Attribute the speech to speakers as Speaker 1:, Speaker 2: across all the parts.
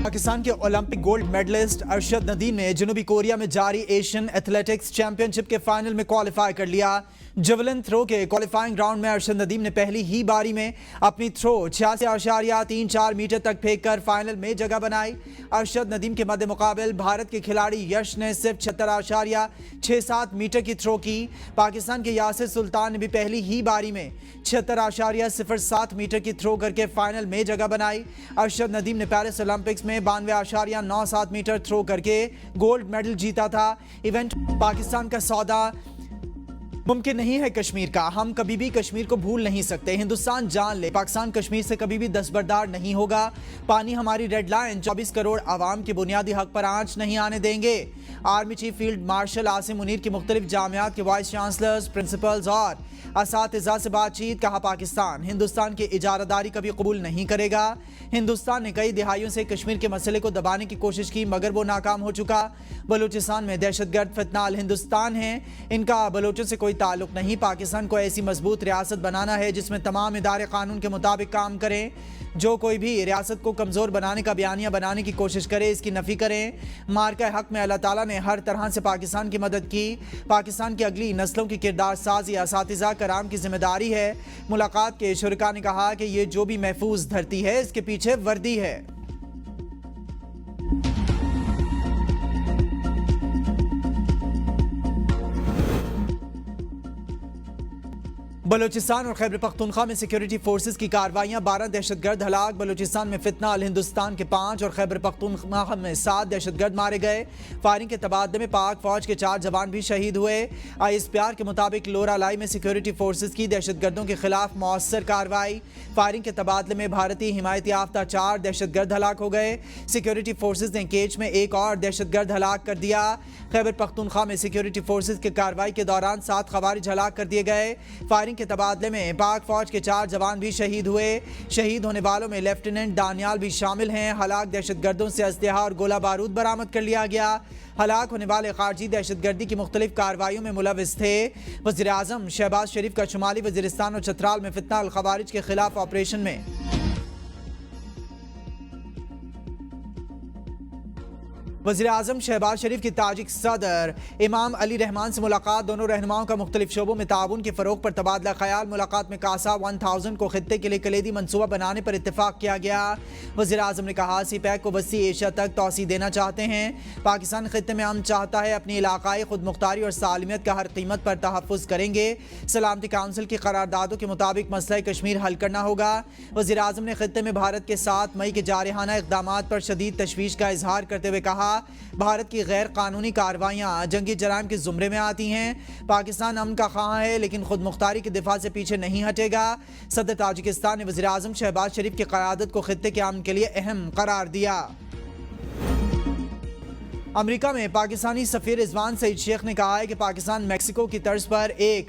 Speaker 1: पाकिस्तान के Olympic gold medallist Arshad Nadeem ने जनूबी कोरिया में जारी एशियन एथलेटिक्स चैंपियनशिप के फाइनल में क्वालिफाई कर लिया। जेवलिन थ्रो के क्वालिफाइंग राउंड में अरशद नदीम ने पहली ही बारी में अपनी थ्रो 86.34 मीटर तक फेंककर फाइनल में जगह बनाई। अरशद नदीम के मद्दे मुकाबल भारत के खिलाड़ी यश ने सिर्फ 76.67 मीटर की थ्रो की। पाकिस्तान के यासिर सुल्तान ने भी पहली ही बारी में 76.07 मीटर की थ्रो करके फाइनल में जगह बनाई। अरशद नदीम ने पेरिस ओलंपिक्स में 92.97 मीटर थ्रो करके गोल्ड मेडल जीता था। इवेंट पाकिस्तान का सौदा मुमकिन नहीं है कश्मीर का, हम कभी भी कश्मीर को भूल नहीं सकते। हिंदुस्तान जान ले, पाकिस्तान कश्मीर से कभी भी दस्तबरदार नहीं होगा। पानी हमारी रेड लाइन, 24 करोड़ आवाम के बुनियादी हक पर आंच नहीं आने देंगे। Army chief field marshal Asim Munir की मुख्तलिफ जामियात के वाइस चांसलर्स, प्रिंसिपल्स और असातिज़ा से बातचीत। कहा पाकिस्तान हिंदुस्तान की इजारादारी कभी कबूल नहीं करेगा। हिंदुस्तान ने कई दिहाइयों से कश्मीर के मसले को दबाने की कोशिश की मगर वो नाकाम हो चुका। बलूचिस्तान में दहशतगर्द फितनाल हिंदुस्तान है, इनका बलोचों से कोई ताल्लुक नहीं। पाकिस्तान को ऐसी मजबूत रियासत बनाना है जिसमें तमाम इदारे कानून के मुताबिक काम करें। जो कोई भी रियासत को कमज़ोर बनाने का बयानिया बनाने की कोशिश करे इसकी नफ़ी करें। मार्का हक में अल्लाह ताला ने हर तरह से पाकिस्तान की मदद की। पाकिस्तान की अगली नस्लों की किरदार साजी असातिज़ा कराम की जिम्मेदारी है। मुलाकात के शुरका ने कहा कि ये जो भी महफूज धरती है इसके पीछे वर्दी है। बलूचिस्तान और खैबर पख्तूनख्वा में सिक्योरिटी फोर्सेस की कार्रवाइयां, 12 दहशतगर्द हलाक। बलूचिस्तान में फितना अल हिंदुस्तान के 5 और खैबर पख्तूनख्वा में 7 दहशतगर्द मारे गए। फायरिंग के तबादले में पाक फौज के 4 जवान भी शहीद हुए। ISPR के मुताबिक लोरा लाई में सिक्योरिटी फोर्सेस की दहशतगर्दों के खिलाफ मौसर कार्रवाई। फायरिंग के तबादले में भारतीय हिमायत याफ्ता 4 दहशतगर्द हलाक हो गए। सिक्योरिटी फोर्सेस ने केच में एक और दहशतगर्द हलाक कर दिया। खैबर पख्तूनख्वा में सिक्योरिटी फोर्सेस की कार्रवाई के दौरान 7 खवारिज हलाक कर दिए गए। फायरिंग के तबादले में पाक फौज के 4 जवान भी शहीद हुए। शहीद होने वालों में लेफ्टिनेंट दानियाल भी शामिल हैं। हलाक दहशतगर्दों से असलहा और गोला बारूद बरामद कर लिया गया। हलाक होने वाले खारजी दहशतगर्दी की मुख्तलिफ कार्रवाइयों में मुलविस थे। वज़ीर आज़म शहबाज शरीफ का शुमाली वज़ीरिस्तान और चतराल में फितना अल खवारिज के खिलाफ ऑपरेशन में वज़ीर आज़म शहबाज शरीफ की ताजिक सदर इमाम अली रहमान से मुलाकात। दोनों रहनुमाओं का मुख्तलिफ शोबों में ताउन के फ़रोग पर तबादला ख्याल। मुलाकात में कासा 1000 को खित्ते के लिए कलीदी मनसूबा बनाने पर इत्तेफाक किया गया। वज़ीर आज़म ने कहा CPEC को वसी एशिया तक तोसी देना चाहते हैं। पाकिस्तान खित्ते में अमन चाहता है, अपनी इलाकाई खुद मुख्तारी और सालमियत का हर कीमत पर तहफ़्फ़ुज़ करेंगे। सलामती काउंसिल की करारदादों के मुताबिक मसला कश्मीर हल करना होगा। वज़ीर आज़म ने खित्ते में भारत के 7 मई के जारहाना इक़दामात पर शदीद तशवीश का इजहार करते हुए कहा भारत की गैर कानूनी कार्रवाइयाँ जंगी जराइम के ज़ुमरे में आती हैं। पाकिस्तान अमन का ख़्वाह है लेकिन खुद मुख्तारी के दिफा से पीछे नहीं हटेगा। सदर ताजिकिस्तान ने वज़ीर आज़म शहबाज शरीफ की क़यादत को खित्ते के अमन के लिए अहम करार दिया। अमेरिका में पाकिस्तानी सफ़ीर रिजवान सईद शेख ने कहा है कि पाकिस्तान मैक्सिको की तर्ज पर एक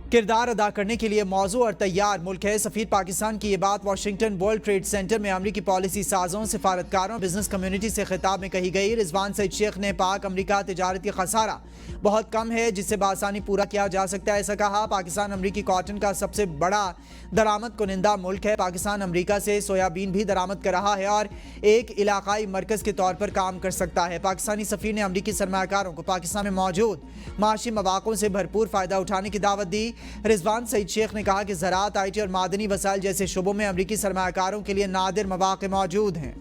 Speaker 1: किरदार अदा करने के लिए मौजू और तैयार मुल्क है। सफ़ीर पाकिस्तान की ये बात वाशिंगटन वर्ल्ड ट्रेड सेंटर में अमरीकी पॉलिसी साजों, सिफारतकारों, बिजनेस कम्युनिटी से खिताब में कही गई। रिजवान सईद शेख ने पाक अमरीका तिजारती खसारा बहुत कम है जिससे बासानी पूरा किया जा सकता है, ऐसा कहा। पाकिस्तान अमरीकी कॉटन का सबसे बड़ा दरामद कुनिंदा मुल्क है। पाकिस्तान अमरीका से सोयाबीन भी दरामद कर रहा है और एक इलाकाई मरकज़ के तौर पर काम कर सकता है। पाकिस्तानी सफ़ीर ने अमरीकी सरमाकारों को पाकिस्तान में मौजूद माशी मौक़ों से भरपूर फ़ायदा उठाने की दावत दी। रिजवान सईद शेख ने कहा कि ज़राअत, IT और मादनी वसाइल जैसे शोबों में अमरीकी सरमाकारों के लिए नादिर मौक़े मौजूद हैं।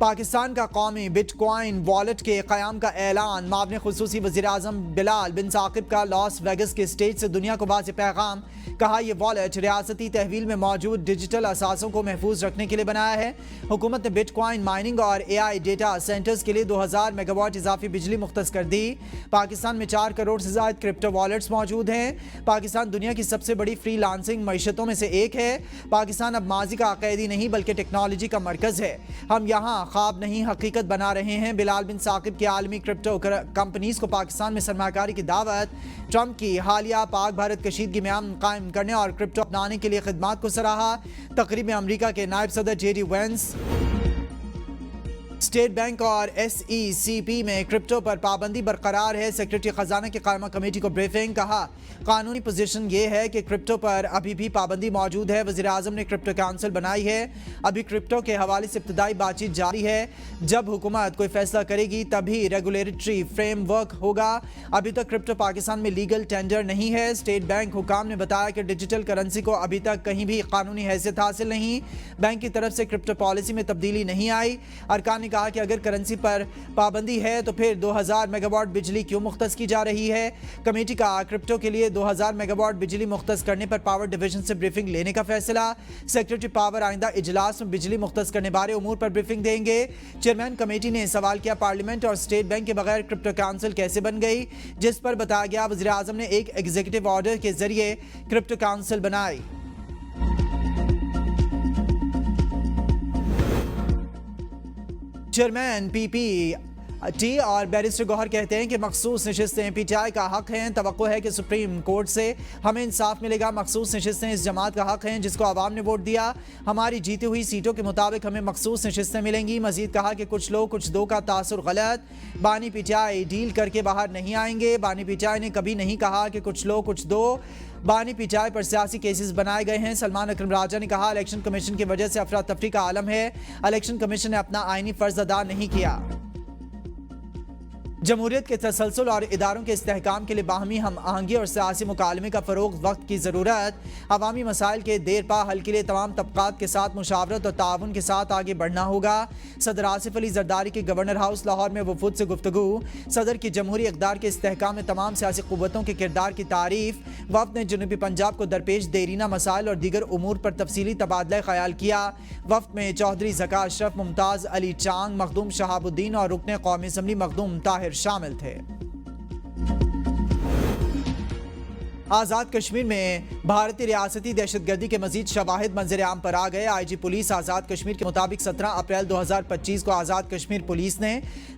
Speaker 1: पाकिस्तान का कौमी बिटकॉइन वॉलेट के क़याम का ऐलान। मामले खुसूसी वज़ीर आज़म बिलाल बिन साकिब का लॉस वेगस के स्टेज से दुनिया को वाज़ेह पैगाम। कहा यह वॉलेट रियासती तहवील में मौजूद डिजिटल असासों को महफूज रखने के लिए बनाया है। हुकूमत ने बिटकॉइन माइनिंग और AI डेटा सेंटर्स के लिए 2000 मेगावाट इजाफी बिजली मुख्तस कर दी। पाकिस्तान में 4 करोड़ से ज़ायद क्रिप्टो वॉलेट्स मौजूद हैं। पाकिस्तान दुनिया की सबसे बड़ी फ्री लांसिंग मईशतों में से एक है। पाकिस्तान अब माजी का अक़ैदी नहीं बल्कि टेक्नोलॉजी का मरकज़ है। हम यहाँ ख्वाब नहीं हकीकत बना रहे हैं। बिलाल बिन साकिब की आलमी क्रिप्टो कंपनीज को पाकिस्तान में सरमाकारी की दावत। ट्रंप की हालिया पाक भारत कशीदगी में अमन कायम करने और क्रिप्टो अपनाने के लिए खिदमात को सराहा। तकरीब में अमरीका के नायब सदर JD वेंस, स्टेट बैंक और SECP में क्रिप्टो पर पाबंदी बरकरार है। सेक्रेटरी खजाना की कायमा कमेटी को ब्रीफिंग। कहा कानूनी पोजीशन ये है कि क्रिप्टो पर अभी भी पाबंदी मौजूद है। वज़ीर आज़म ने क्रिप्टो काउंसिल बनाई है। अभी क्रिप्टो के हवाले से इब्तदाई बातचीत जारी है। जब हुकूमत कोई फैसला करेगी तभी रेगुलेटरी फ्रेमवर्क होगा। अभी तक क्रिप्टो पाकिस्तान में लीगल टेंडर नहीं है। स्टेट बैंक हुकाम ने बताया कि डिजिटल करेंसी को अभी तक कहीं भी कानूनी हैसियत हासिल नहीं। बैंक की तरफ से क्रिप्टो पॉलिसी में तब्दीली नहीं आई। अरकान ने कहा कि अगर करेंसी पर पाबंदी है तो फिर 2000 मेगावाट बिजली क्यों मुख्तस की जा रही है। कमेटी का क्रिप्टो के लिए 2000 मेगावाट बिजली मुख्तस करने पर पावर डिवीजन से ब्रीफिंग लेने का फैसला। सेक्रेटरी पावर आइंदा इजलास में बिजली मुख्तस करने बारे उमूर पर ब्रीफिंग देंगे। चेयरमैन कमेटी ने सवाल किया पार्लियामेंट और स्टेट बैंक के बगैर क्रिप्टो काउंसिल कैसे बन गई, जिस पर बताया गया वज़ीर आज़म ने एक एग्जीक्यूटिव ऑर्डर के जरिए क्रिप्टो काउंसिल बनाई। चेयरमैन PPT और बैरिस्टर गौहर कहते हैं कि मखसूस नशिस्तें PTI का हक हैं। तवक्को है कि सुप्रीम कोर्ट से हमें इंसाफ मिलेगा। मखसूस नशिस्तें इस जमात का हक हैं जिसको आवाम ने वोट दिया। हमारी जीती हुई सीटों के मुताबिक हमें मखसूस नशिस्तें मिलेंगी। मजीद कहा कि कुछ लोग कुछ दो का तासुर गलत। बानी PTI डील करके बाहर नहीं आएंगे। बानी PTI ने कभी नहीं कहा कि कुछ लोग कुछ दो। बानी PTI पर सियासी केसेस बनाए गए हैं। सलमान अकरम राजा ने कहा इलेक्शन कमीशन की वजह से अफरा तफरी का आलम है। इलेक्शन कमीशन ने अपना आईनी फर्ज अदा नहीं किया। जमहूरियत के तसलसल और इदारों के इस्तेहकाम के लिए बाहमी हम आहंगी और सियासी मुकालमे का फ़रोग़ वक्त की ज़रूरत। अवामी मसाइल के देर पा हल के लिए तमाम तबक़ात के साथ मुशावरत और ताउन के साथ आगे बढ़ना होगा। सदर आसिफ अली जरदारी के गवर्नर हाउस लाहौर में वफूद से गुफ्तगू। सदर की जमहूरी इक़दार के इस्तेहकाम में तमाम सियासी क़ुव्वतों के किरदार की तारीफ़। वफ़द ने जनूबी पंजाब को दरपेश देरीना मसाइल और दीगर उमूर पर तफसीली तबादला ख़याल किया। वफ़द में चौधरी ज़का अशरफ, मुमताज़ अली चांग, मखदूम शहाबुद्दीन और रुकने कौमी असम्बली मखदूम ताहिर शामिल थे। आज़ाद कश्मीर में भारतीय रियासती दहशतगर्दी के मजीद शवाहिद मंजर आम पर आ गए। IG पुलिस आज़ाद कश्मीर के मुताबिक 17 अप्रैल 2025 को आज़ाद कश्मीर पुलिस ने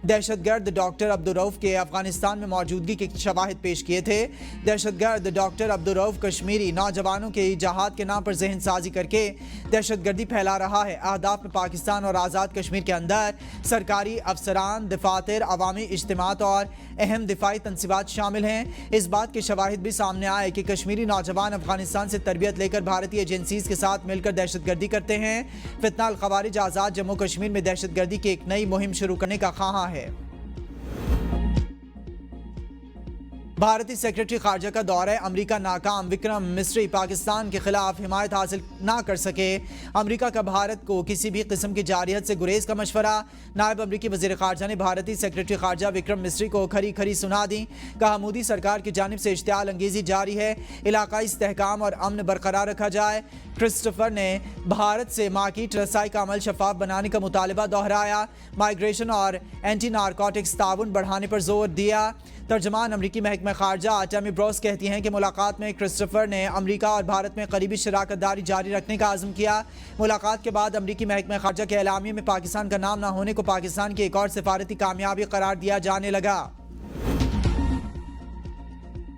Speaker 1: दहशतगर्द डॉक्टर अब्दुल रऊफ के अफगानिस्तान में मौजूदगी के शवाहिद पेश किए थे। दहशतगर्द डॉक्टर अब्दुल रऊफ कश्मीरी नौजवानों के जहाद के नाम पर जहन साजी करके दहशतगर्दी फैला रहा है। अहदाफ में पाकिस्तान और आज़ाद कश्मीर के अंदर सरकारी अफसरान, दफातर, अवामी इज्तिमात और अहम दिफाई तनसीबात शामिल हैं। इस बात के शवाहिद भी सामने आए कि कश्मीरी नौजवान अफगानिस्तान से तरबियत लेकर भारतीय एजेंसीज के साथ मिलकर दहशतगर्दी करते हैं। फितना अल खवारिज आज़ाद जम्मू कश्मीर में दहशतगर्दी की एक नई मुहिम शुरू करने का ख्वाहा है। भारतीय सेक्रेटरी खारजा का दौरा अमरीका नाकाम। विक्रम मिस्री पाकिस्तान के खिलाफ हिमायत हासिल ना कर सके। अमरीका का भारत को किसी भी किस्म की जारियत से गुरेज का मशवरा। नायब अमरीकी वज़ीर खारजा ने भारतीय सेक्रेटरी खारजा विक्रम मिस्री को खरी खरी सुना दी। कहा मोदी सरकार की जानिब से इश्तियाल अंगेजी जारी है। इलाकाई इस्तेहकाम और अमन बरकरार रखा जाए। क्रिस्टोफर ने भारत से मार्केट रसाई का अमल शफाफ बनाने का मुतालबा दोहराया। माइग्रेशन और एंटी नारकोटिक्स ताउन बढ़ाने पर जोर दिया। तर्जमान अमरीकी महकमा खारजा टैमी ब्रोस कहती हैं कि मुलाकात में क्रिस्टोफर ने अमरीका और भारत में करीबी शराकत दारी जारी रखने का आज़म किया। मुलाकात के बाद अमरीकी महकमा खारजा के एलामिये में पाकिस्तान का नाम न होने को पाकिस्तान की एक और सिफारती कामयाबी करार दिया जाने लगा।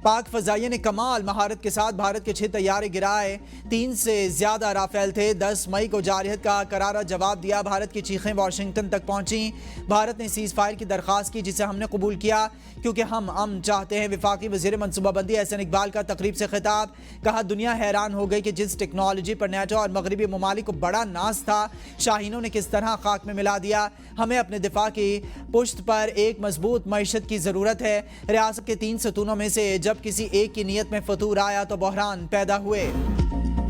Speaker 1: पाक फजाइया ने कमाल महारत के साथ भारत के 6 तैयारे गिराए। 3 से ज्यादा राफेल थे। 10 मई को जारहियत का करारा जवाब दिया। भारत की चीखें वाशिंगटन तक पहुंची। भारत ने सीज फायर की दरख्वास्त की जिसे हमने कबूल किया क्योंकि हम अमन चाहते हैं। वफाकी वजीर मनसूबाबंदी एहसन इकबाल का तकरीब से खिताब। कहा दुनिया हैरान हो गई कि जिस टेक्नोलॉजी पर नेटो और मगरबी ममालिक को बड़ा नाज था, शाहीनों ने किस तरह खाक में मिला दिया। हमें अपने दिफा की पुश्त पर एक मजबूत मईशत की ज़रूरत है। रियासत के 3 सतूनों में से जब किसी एक की नीयत में फतूर आया तो बहरान पैदा हुए।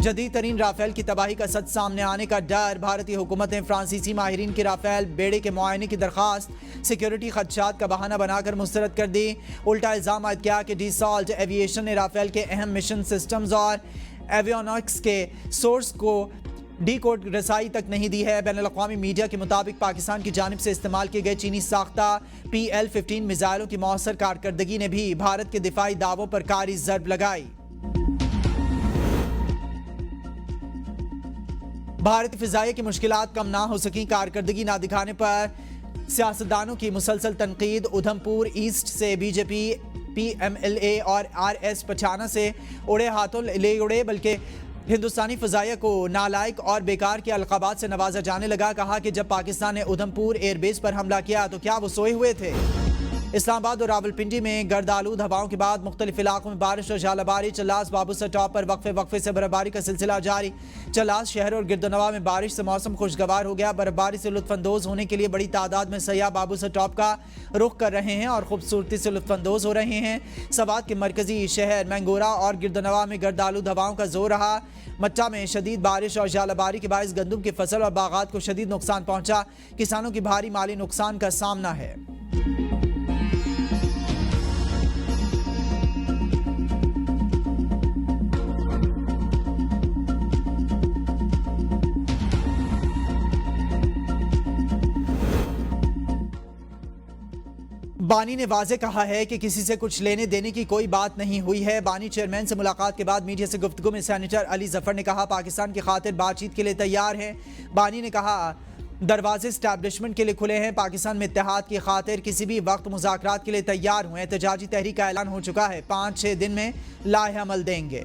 Speaker 1: जदीद तरीन राफेल की तबाही का सच सामने आने का डर। भारतीय हुकूमत ने फ्रांसीसी माहिरीन की राफेल बेड़े के मुआयने की दरख्वास्त सिक्योरिटी खदशात का बहाना बनाकर मुस्तरद कर दी। उल्टा इल्ज़ाम आयद किया कि डीसॉल्ट एविएशन ने राफेल के अहम मिशन सिस्टम्स और एवियोनिक्स के सोर्स को डी कोड रसाई तक नहीं दी है। बैनुल-अक़वामी मीडिया के मुताबिक पाकिस्तान की जानिब से इस्तेमाल किए गए चीनी साख्ता PL-15 मिसाइलों की मौसर कारकर्दगी ने भी भारत के दिफाई दावों पर कारी ज़रब लगाई। भारतीय फिजाइया की मुश्किलात कम ना हो सकी। कारकर्दगी ना दिखाने पर सियासतदानों की मुसलसल तनकीद। उधमपुर ईस्ट से BJP PMLA और RS पछाना से उड़े हाथों ले उड़े, बल्कि ہندوستانی فضائیہ کو نالائق اور بیکار کے القابات سے نوازا جانے لگا. کہا کہ جب پاکستان نے ادھمپور ایئر بیس پر حملہ کیا تو کیا وہ سوئے ہوئے تھے؟ اسلام آباد اور راولپنڈی میں گرد آلود ہواؤں کے بعد مختلف علاقوں میں بارش اور ژالہ باری. چلاس بابوسر ٹاپ پر وقفے سے برفباری کا سلسلہ جاری. چلاس شہر اور گردنواں میں بارش سے موسم خوشگوار ہو گیا. برفباری سے لطف اندوز ہونے کے لیے بڑی تعداد میں سیاح بابوسر ٹاپ کا رخ کر رہے ہیں اور خوبصورتی سے لطف اندوز ہو رہے ہیں. سوات کے مرکزی شہر مینگورہ اور گردنواں میں گرد آلود ہواؤں کا زور رہا. مٹا میں شدید بارش اور ژالہ باری کے باعث گندم کی فصل اور باغات کو شدید نقصان پہنچا. کسانوں کی بھاری مالی نقصان کا سامنا ہے. بانی نے واضح کہا ہے کہ کسی سے کچھ لینے دینے کی کوئی بات نہیں ہوئی ہے. بانی چیئرمین سے ملاقات کے بعد میڈیا سے گفتگو میں سینیٹر علی ظفر نے کہا پاکستان کی خاطر بات چیت کے لیے تیار ہیں. بانی نے کہا دروازے اسٹیبلشمنٹ کے لیے کھلے ہیں. پاکستان میں اتحاد کی خاطر کسی بھی وقت مذاکرات کے لیے تیار ہوئے. احتجاجی تحریک کا اعلان ہو چکا ہے. 5-6 دن میں لائحہ عمل دیں گے.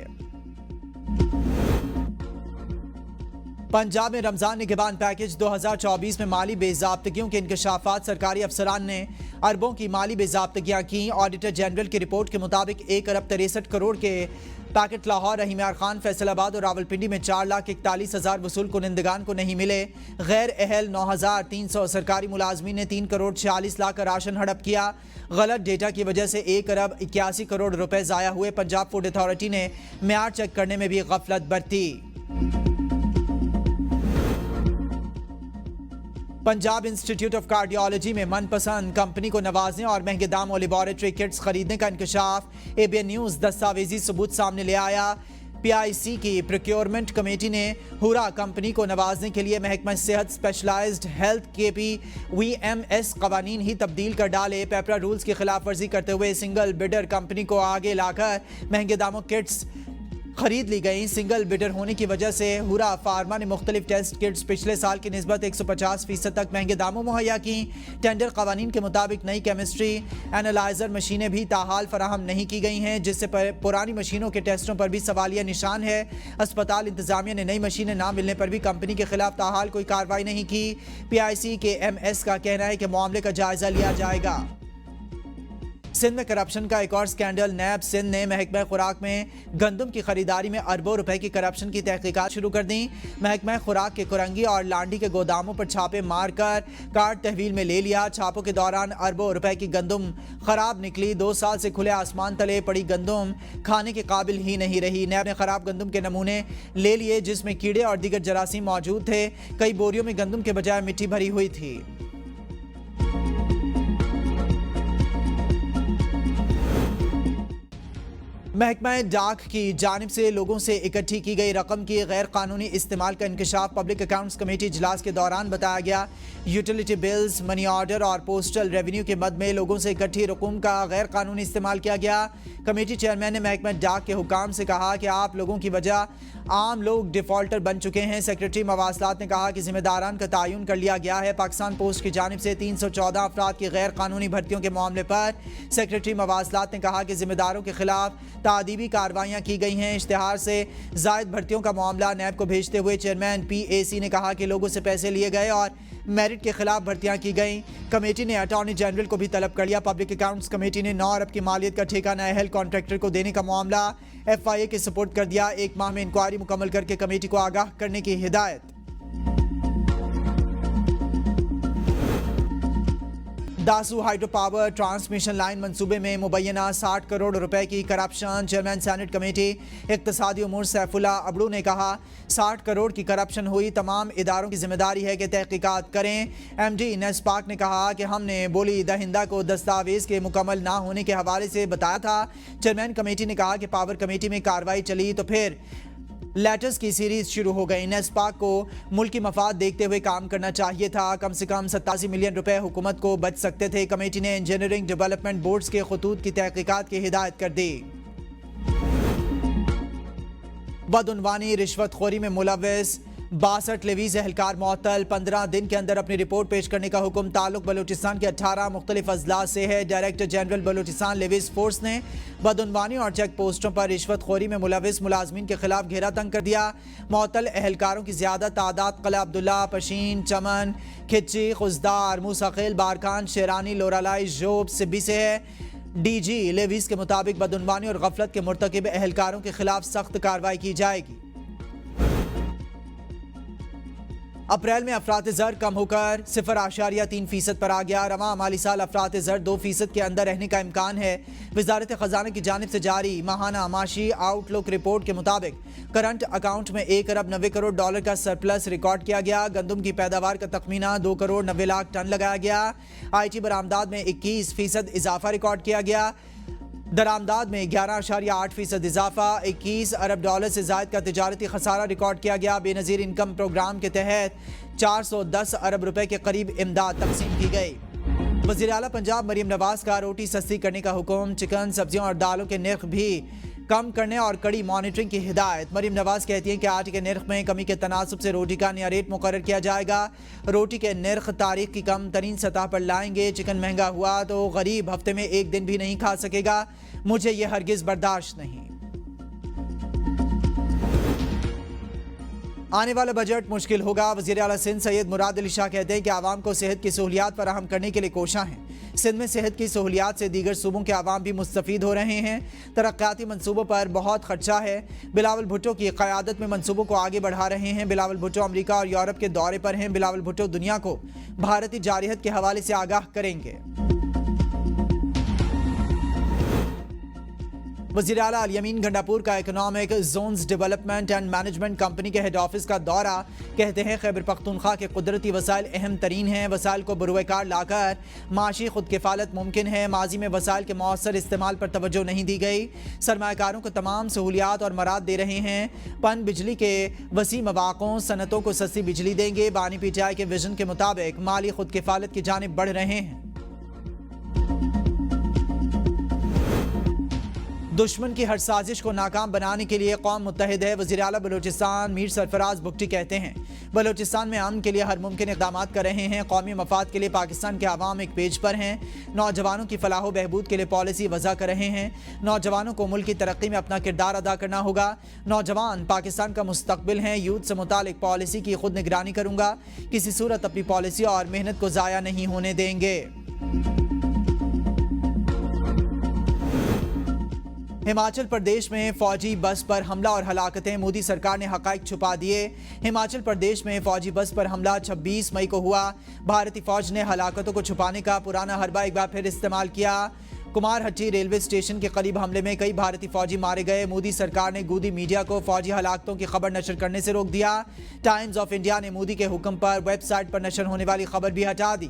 Speaker 1: پنجاب میں رمضان نگہبان پیکج 2024 میں مالی بے ضابطگیوں کے انکشافات. سرکاری افسران نے اربوں کی مالی بے ضابطگیاں کی. آڈیٹر جنرل کی رپورٹ کے مطابق 1 ارب 63 کروڑ کے پیکٹ لاہور، رحیم یار خان، فیصل آباد اور راولپنڈی میں 4,41,000 وصول کنندگان کو نہیں ملے. غیر اہل 9,300 سرکاری ملازمین نے 3 کروڑ 46 لاکھ کا راشن ہڑپ کیا. غلط ڈیٹا کی وجہ سے 1 ارب 81 کروڑ روپے ضائع ہوئے. پنجاب فوڈ اتھارٹی نے معیار چیک کرنے میں بھی غفلت برتی. پنجاب انسٹیٹیوٹ آف کارڈیالوجی میں من پسند کمپنی کو نوازنے اور مہنگے داموں لیبارٹری کٹس خریدنے کا انکشاف. ABN نیوز دستاویزی ثبوت سامنے لے آیا. PIC کی پروکیورمنٹ کمیٹی نے ہورا کمپنی کو نوازنے کے لیے محکمہ صحت اسپیشلائزڈ ہیلتھ KPVMS قوانین ہی تبدیل کر ڈالے. پیپرا رولز کی خلاف ورزی کرتے ہوئے سنگل بڈر کمپنی کو آگے لا کر مہنگے داموں کٹس خرید لی گئیں. سنگل بڈر ہونے کی وجہ سے ہورا فارما نے مختلف ٹیسٹ کٹس پچھلے سال کی نسبت 150% تک مہنگے داموں مہیا کی. ٹینڈر قوانین کے مطابق نئی کیمسٹری اینالائزر مشینیں بھی تاحال فراہم نہیں کی گئی ہیں، جس سے پرانی مشینوں کے ٹیسٹوں پر بھی سوالیہ نشان ہے. اسپتال انتظامیہ نے نئی مشینیں نہ ملنے پر بھی کمپنی کے خلاف تاحال کوئی کارروائی نہیں کی. PIC کے MS کا کہنا ہے کہ معاملے کا جائزہ لیا جائے گا. سندھ میں کرپشن کا ایک اور سکینڈل. نیب سندھ نے محکمہ خوراک میں گندم کی خریداری میں اربوں روپے کی کرپشن کی تحقیقات شروع کر دیں. محکمہ خوراک کے کرنگی اور لانڈی کے گوداموں پر چھاپے مار کر کارڈ تحویل میں لے لیا. چھاپوں کے دوران اربوں روپے کی گندم خراب نکلی. 2 سال سے کھلے آسمان تلے پڑی گندم کھانے کے قابل ہی نہیں رہی. نیب نے خراب گندم کے نمونے لے لیے جس میں کیڑے اور دیگر جراثیم موجود تھے. کئی بوریوں میں گندم کے بجائے مٹی بھری ہوئی تھی. محکمہ ڈاک کی جانب سے لوگوں سے اکٹھی کی گئی رقم کی غیر قانونی استعمال کا انکشاف پبلک اکاؤنٹس کمیٹی اجلاس کے دوران بتایا گیا. یوٹیلیٹی بلز، منی آرڈر اور پوسٹل ریونیو کے مد میں لوگوں سے اکٹھی رقم کا غیر قانونی استعمال کیا گیا. کمیٹی چیئرمین نے محکمہ ڈاک کے حکام سے کہا کہ آپ لوگوں کی وجہ عام لوگ ڈیفالٹر بن چکے ہیں. سیکریٹری مواصلات نے کہا کہ ذمہ داران کا تعین کر لیا گیا ہے. پاکستان پوسٹ کی جانب سے 314 افراد کی غیر قانونی بھرتیوں کے معاملے پر سیکریٹری مواصلات نے کہا کہ ذمہ داروں کے خلاف تعدیبی کارروائیاں کی گئی ہیں. اشتہار سے زائد بھرتیوں کا معاملہ نیب کو بھیجتے ہوئے چیئرمین PAC نے کہا کہ لوگوں سے پیسے لیے گئے اور میرٹ کے خلاف بھرتیاں کی گئیں. کمیٹی نے اٹارنی جنرل کو بھی طلب کر لیا. پبلک اکاؤنٹس کمیٹی نے 9 ارب کی مالیت کا ٹھیکہ نااہل کانٹریکٹر کو دینے کا معاملہ FIA کے سپورٹ کر دیا. 1 ماہ میں انکوائری مکمل کر کے کمیٹی کو آگاہ کرنے کی ہدایت. Dasu hydro power transmission line منصوبے میں مبینہ 60 کروڑ روپے کی کرپشن. چیئرمین سینٹ کمیٹی اقتصادی امور سیف اللہ ابڑو نے کہا 60 کروڑ کی کرپشن ہوئی. تمام اداروں کی ذمہ داری ہے کہ تحقیقات کریں. MD نیسپاک نے کہا کہ ہم نے بولی دہندہ کو دستاویز کے مکمل نہ ہونے کے حوالے سے بتایا تھا. چیئرمین کمیٹی نے کہا کہ پاور کمیٹی میں کارروائی چلی تو پھر لیٹرز کی سیریز شروع ہو گئی. نیسپاک کو ملکی مفاد دیکھتے ہوئے کام کرنا چاہیے تھا. کم سے کم 87 ملین روپے حکومت کو بچ سکتے تھے. کمیٹی نے انجینئرنگ ڈیولپمنٹ بورڈز کے خطوط کی تحقیقات کی ہدایت کر دی. بدعنوانی رشوت خوری میں ملوث 62 لیویز اہلکار معطل، 15 دن کے اندر اپنی رپورٹ پیش کرنے کا حکم۔ تعلق بلوچستان کے 18 مختلف اضلاع سے ہے۔ Director general Balochistan levies force نے بدعنوانی اور چیک پوسٹوں پر رشوت خوری میں ملوث ملازمین کے خلاف گھیرا تنگ کر دیا۔ معطل اہلکاروں کی زیادہ تعداد قلعہ عبداللہ، پشین، چمن، کھچی، خزدار، موسیقیل، بارکان، شیرانی، لورالائی، جوب، سبی سے ہے۔ ڈی جی لیویز کے مطابق بدعنوانی اور غفلت کے مرتکب اہلکاروں کے خلاف سخت کارروائی کی جائے گی۔ اپریل میں افراط زر کم ہو کر 0.3% پر آ گیا۔ رواں مالی سال افراط زر 2% کے اندر رہنے کا امکان ہے۔ وزارت خزانہ کی جانب سے جاری ماہانہ معاشی آؤٹ لک رپورٹ کے مطابق کرنٹ اکاؤنٹ میں 1 ارب 90 کروڑ ڈالر کا سرپلس ریکارڈ کیا گیا۔ گندم کی پیداوار کا تخمینہ 2 کروڑ 90 لاکھ ٹن لگایا گیا۔ آئی ٹی برآمدات میں 21% اضافہ ریکارڈ کیا گیا۔ درآمدات میں 11.8% اضافہ۔ 21 ارب ڈالر سے زائد کا تجارتی خسارہ ریکارڈ کیا گیا۔ بے نظیر انکم پروگرام کے تحت 410 ارب روپے کے قریب امداد تقسیم کی گئی۔ وزیر اعلیٰ پنجاب مریم نواز کا روٹی سستی کرنے کا حکم، چکن، سبزیوں اور دالوں کے نرخ بھی کم کرنے اور کڑی مانیٹرنگ کی ہدایت۔ مریم نواز کہتی ہیں کہ آٹے کے نرخ میں کمی کے تناسب سے روٹی کا نیا ریٹ مقرر کیا جائے گا۔ روٹی کے نرخ تاریخ کی کم ترین سطح پر لائیں گے۔ چکن مہنگا ہوا تو غریب ہفتے میں 1 دن بھی نہیں کھا سکے گا، مجھے یہ ہرگز برداشت نہیں۔ آنے والا بجٹ مشکل ہوگا، وزیر اعلیٰ سندھ سید مراد علی شاہ کہتے ہیں کہ عوام کو صحت کی سہولیات فراہم کرنے کے لیے کوشاں ہیں۔ سندھ میں صحت کی سہولیات سے دیگر صوبوں کے عوام بھی مستفید ہو رہے ہیں۔ ترقیاتی منصوبوں پر بہت خرچہ ہے۔ بلاول بھٹو کی قیادت میں منصوبوں کو آگے بڑھا رہے ہیں۔ بلاول بھٹو امریکہ اور یورپ کے دورے پر ہیں۔ بلاول بھٹو دنیا کو بھارتی جارحیت کے حوالے سے آگاہ کریں گے۔ وزیر اعلیٰ الیمین گنڈاپور کا economic zones development and management company کے ہیڈ آفس کا دورہ، کہتے ہیں خیبر پختونخوا کے قدرتی وسائل اہم ترین ہیں۔ وسائل کو بروئے کار لا کر معاشی خود کفالت ممکن ہے۔ ماضی میں وسائل کے مؤثر استعمال پر توجہ نہیں دی گئی۔ سرمایہ کاروں کو تمام سہولیات اور مراد دے رہے ہیں۔ پن بجلی کے وسیع مواقعوں، صنعتوں کو سستی بجلی دیں گے۔ بانی پی ٹی آئی کے ویژن کے مطابق مالی خود کفالت کی جانب بڑھ رہے ہیں۔ دشمن کی ہر سازش کو ناکام بنانے کے لیے قوم متحد ہے، وزیر اعلیٰ بلوچستان میر سرفراز بگٹی کہتے ہیں۔ بلوچستان میں امن کے لیے ہر ممکن اقدامات کر رہے ہیں۔ قومی مفاد کے لیے پاکستان کے عوام ایک پیج پر ہیں۔ نوجوانوں کی فلاح و بہبود کے لیے پالیسی وضع کر رہے ہیں۔ نوجوانوں کو ملک کی ترقی میں اپنا کردار ادا کرنا ہوگا۔ نوجوان پاکستان کا مستقبل ہیں۔ یوتھ سے متعلق پالیسی کی خود نگرانی کروں گا۔ کسی صورت اپنی پالیسی اور محنت کو ضائع نہیں ہونے دیں گے۔ ہماچل پردیش میں فوجی بس پر حملہ اور ہلاکتیں، مودی سرکار نے حقائق چھپا دیے۔ ہماچل پردیش میں فوجی بس پر حملہ 26 مئی کو ہوا۔ بھارتی فوج نے ہلاکتوں کو چھپانے کا پرانا حربہ ایک بار پھر استعمال کیا۔ کمار ہٹی ریلوے اسٹیشن کے قریب حملے میں کئی بھارتی فوجی مارے گئے۔ مودی سرکار نے گودی میڈیا کو فوجی ہلاکتوں کی خبر نشر کرنے سے روک دیا۔ ٹائمز آف انڈیا نے مودی کے حکم پر ویب سائٹ پر نشر ہونے والی خبر بھی ہٹا دی۔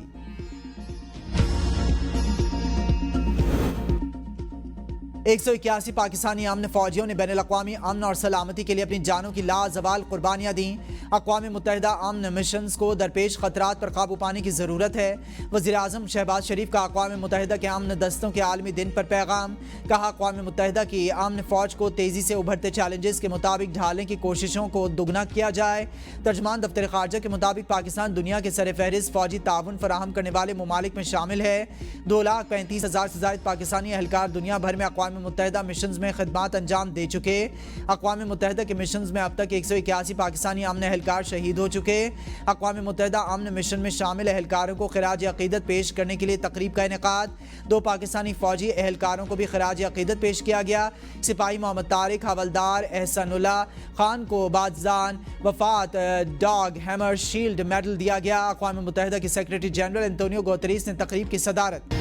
Speaker 1: 181 پاکستانی امن فوجیوں نے بین الاقوامی امن اور سلامتی کے لیے اپنی جانوں کی لازوال قربانیاں دیں۔ اقوام متحدہ امن مشنز کو درپیش خطرات پر قابو پانے کی ضرورت ہے۔ وزیر اعظم شہباز شریف کا اقوام متحدہ کے امن دستوں کے عالمی دن پر پیغام، کہا اقوام متحدہ کی امن فوج کو تیزی سے ابھرتے چیلنجز کے مطابق ڈھالنے کی کوششوں کو دگنا کیا جائے۔ ترجمان دفتر خارجہ کے مطابق پاکستان دنیا کے سر فہرست فوجی تعاون فراہم کرنے والے ممالک میں شامل ہے۔ 2,35,000 سے زائد پاکستانی اہلکار دنیا بھر میں اقوام متحدہ مشنز میں خدمات انجام دے چکے۔ اقوام متحدہ کے مشنز میں اب تک 181 پاکستانی امن اہلکار شہید ہو چکے۔ اقوام متحدہ امن مشن میں شامل اہلکاروں کو خراج عقیدت پیش کرنے کے لیے تقریب کا انعقاد۔ 2 پاکستانی فوجی اہلکاروں کو بھی خراج عقیدت پیش کیا گیا۔ سپاہی محمد طارق، حوالدار احسان اللہ خان کو بادزان وفات ڈاگ ہیمر شیلڈ میڈل دیا گیا۔ اقوام متحدہ کے سیکریٹری جنرل انتونیو گوتریس نے تقریب کی صدارت